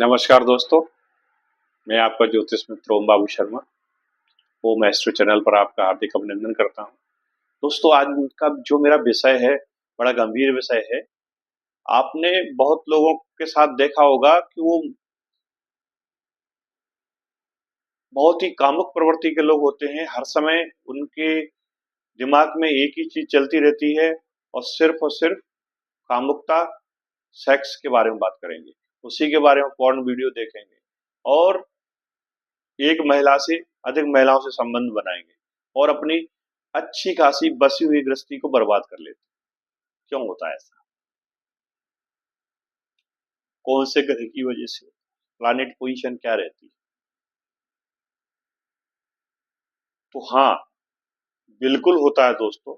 नमस्कार दोस्तों, मैं आपका ज्योतिष मित्र ओम बाबू शर्मा, ओम एस्ट्रो चैनल पर आपका हार्दिक अभिनंदन करता हूं। दोस्तों, आज का जो मेरा विषय है, बड़ा गंभीर विषय है। आपने बहुत लोगों के साथ देखा होगा कि वो बहुत ही कामुक प्रवृत्ति के लोग होते हैं। हर समय उनके दिमाग में एक ही चीज चलती रहती है और सिर्फ कामुकता, सेक्स के बारे में बात करेंगे, उसी के बारे में पॉर्न वीडियो देखेंगे और एक महिला से अधिक महिलाओं से संबंध बनाएंगे और अपनी अच्छी खासी बसी हुई गृहस्थी को बर्बाद कर लेते हैं। क्यों होता है ऐसा? कौन से ग्रह की वजह से? प्लैनेट पोजीशन क्या रहती है? तो हाँ, बिल्कुल होता है दोस्तों।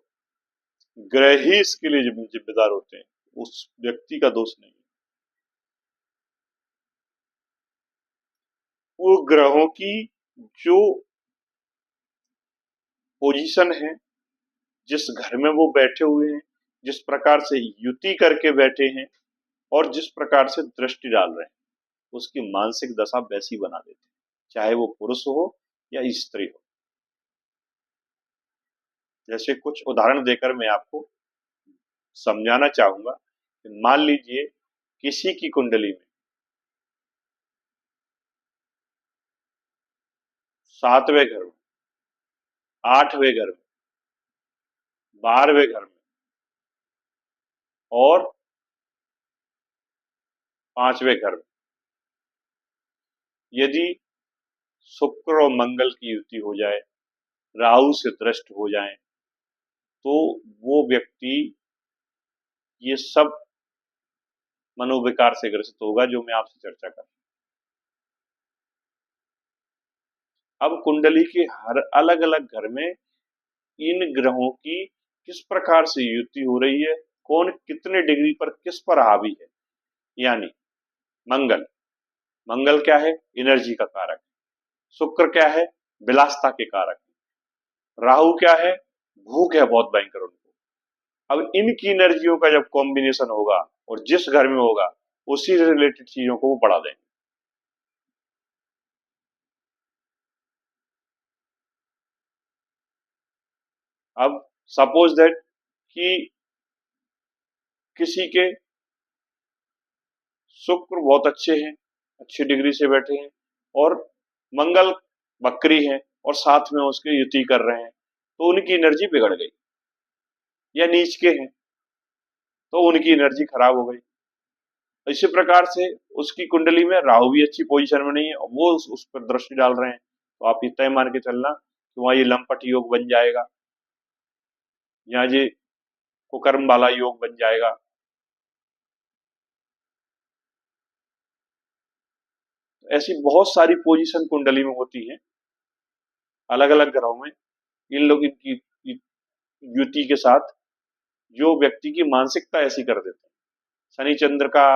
ग्रह ही इसके लिए जिम्मेदार होते हैं, उस व्यक्ति का दोष नहीं। वो ग्रहों की जो पोजीशन है, जिस घर में वो बैठे हुए हैं, जिस प्रकार से युति करके बैठे हैं और जिस प्रकार से दृष्टि डाल रहे हैं, उसकी मानसिक दशा वैसी बना देते हैं, चाहे वो पुरुष हो या स्त्री हो। जैसे कुछ उदाहरण देकर मैं आपको समझाना चाहूंगा कि मान लीजिए किसी की कुंडली में 7वें घर में, 8वें घर में, 12वें घर में और 5वें घर में यदि शुक्र और मंगल की युति हो जाए, राहु से दृष्ट हो जाए, तो वो व्यक्ति ये सब मनोविकार से ग्रसित होगा जो मैं आपसे चर्चा कर। अब कुंडली के हर अलग अलग घर में इन ग्रहों की किस प्रकार से युति हो रही है, कौन कितने डिग्री पर किस पर हावी है। यानी मंगल मंगल क्या है? एनर्जी का कारक। शुक्र क्या है? विलासता के कारक। राहु क्या है? भूख है बहुत भयंकर उनको। अब इनकी एनर्जियों का जब कॉम्बिनेशन होगा और जिस घर में होगा, उसी से रिलेटेड चीजों को वो बढ़ा देंगे। अब सपोज दैट कि किसी के शुक्र बहुत अच्छे हैं, अच्छी डिग्री से बैठे हैं और मंगल बकरी है और साथ में उसके युति कर रहे हैं, तो उनकी एनर्जी बिगड़ गई। या नीच के हैं तो उनकी एनर्जी खराब हो गई। इसी प्रकार से उसकी कुंडली में राहु भी अच्छी पोजीशन में नहीं है, वो उस पर दृष्टि डाल रहे हैं, तो आप इतना ही मान के चलना कि वहां ये लंपट योग बन जाएगा या ये कुकर्म वाला योग बन जाएगा। ऐसी बहुत सारी पोजीशन कुंडली में होती है अलग अलग ग्रहों में, इन लोग इनकी युति के साथ जो व्यक्ति की मानसिकता ऐसी कर देते हैं। शनि चंद्र का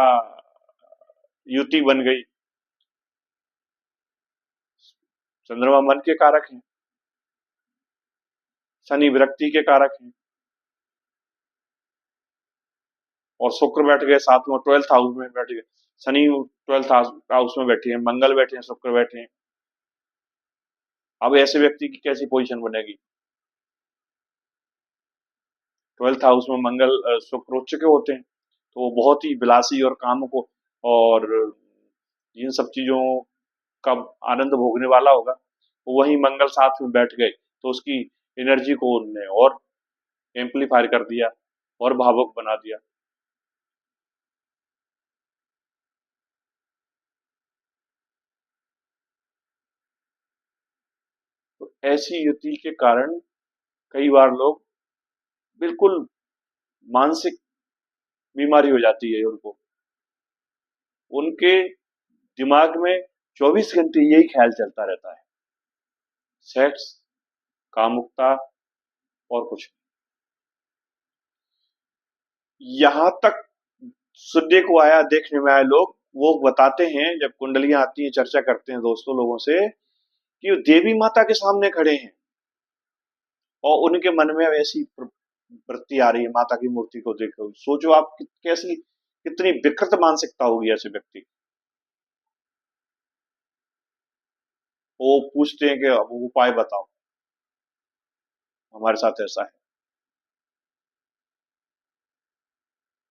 युति बन गई। चंद्रमा मन के कारक हैं, शनि विरक्ति के कारक हैं और शुक्र बैठ गए साथ में 12th हाउस में बैठ गए। शनि 12th हाउस में बैठे हैं, मंगल बैठे हैं, शुक्र बैठे हैं। अब ऐसे व्यक्ति की कैसी पोजीशन बनेगी? 12th हाउस में मंगल शुक्र उच्च के होते हैं, तो वो बहुत ही विलासी और काम को और इन सब चीजों का आनंद भोगने वाला होगा। तो वही मंगल साथ में बैठ गए तो उसकी एनर्जी को उनने और एम्पलीफायर कर दिया और भावुक बना दिया। तो ऐसी युति के कारण कई बार लोग बिल्कुल मानसिक बीमारी हो जाती है उनको। उनके दिमाग में 24 घंटे यही ख्याल चलता रहता है, सेक्स, कामुकता और कुछ। यहाँ तक सुनने को आया, देखने में आए लोग वो बताते हैं, जब कुंडलियां आती हैं चर्चा करते हैं दोस्तों लोगों से, कि वो देवी माता के सामने खड़े हैं और उनके मन में ऐसी वृत्ति आ रही है माता की मूर्ति को देखकर। सोचो आप कैसी कितनी विकृत मानसिकता होगी ऐसे व्यक्ति। वो पूछते हैं कि अब उपाय बताओ, हमारे साथ ऐसा है।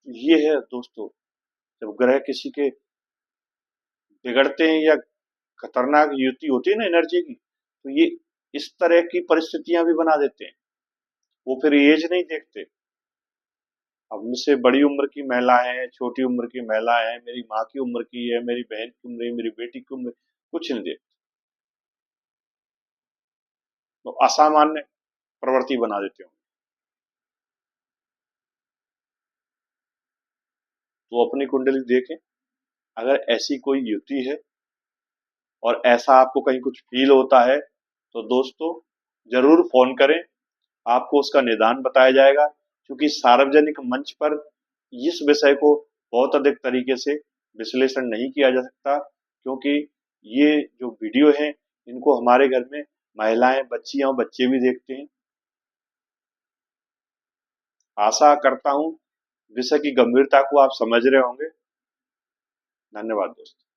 ये है दोस्तों, जब ग्रह किसी के बिगड़ते हैं या खतरनाक युति होती है ना एनर्जी की, तो ये इस तरह की परिस्थितियां भी बना देते हैं। वो फिर एज नहीं देखते। अब मुझसे बड़ी उम्र की महिलाएं हैं, छोटी उम्र की महिलाएं हैं, मेरी माँ की उम्र की है, मेरी बहन की उम्र है, मेरी बेटी की उम्र, कुछ नहीं देखते। तो असामान्य प्रवृत्ति बना देते हो। तो अपनी कुंडली देखें, अगर ऐसी कोई युति है और ऐसा आपको कहीं कुछ फील होता है, तो दोस्तों जरूर फोन करें, आपको उसका निदान बताया जाएगा। क्योंकि सार्वजनिक मंच पर इस विषय को बहुत अधिक तरीके से विश्लेषण नहीं किया जा सकता, क्योंकि ये जो वीडियो है इनको हमारे घर में महिलाएं, बच्चियां और बच्चे भी देखते हैं। आशा करता हूं विषय की गंभीरता को आप समझ रहे होंगे। धन्यवाद दोस्तों।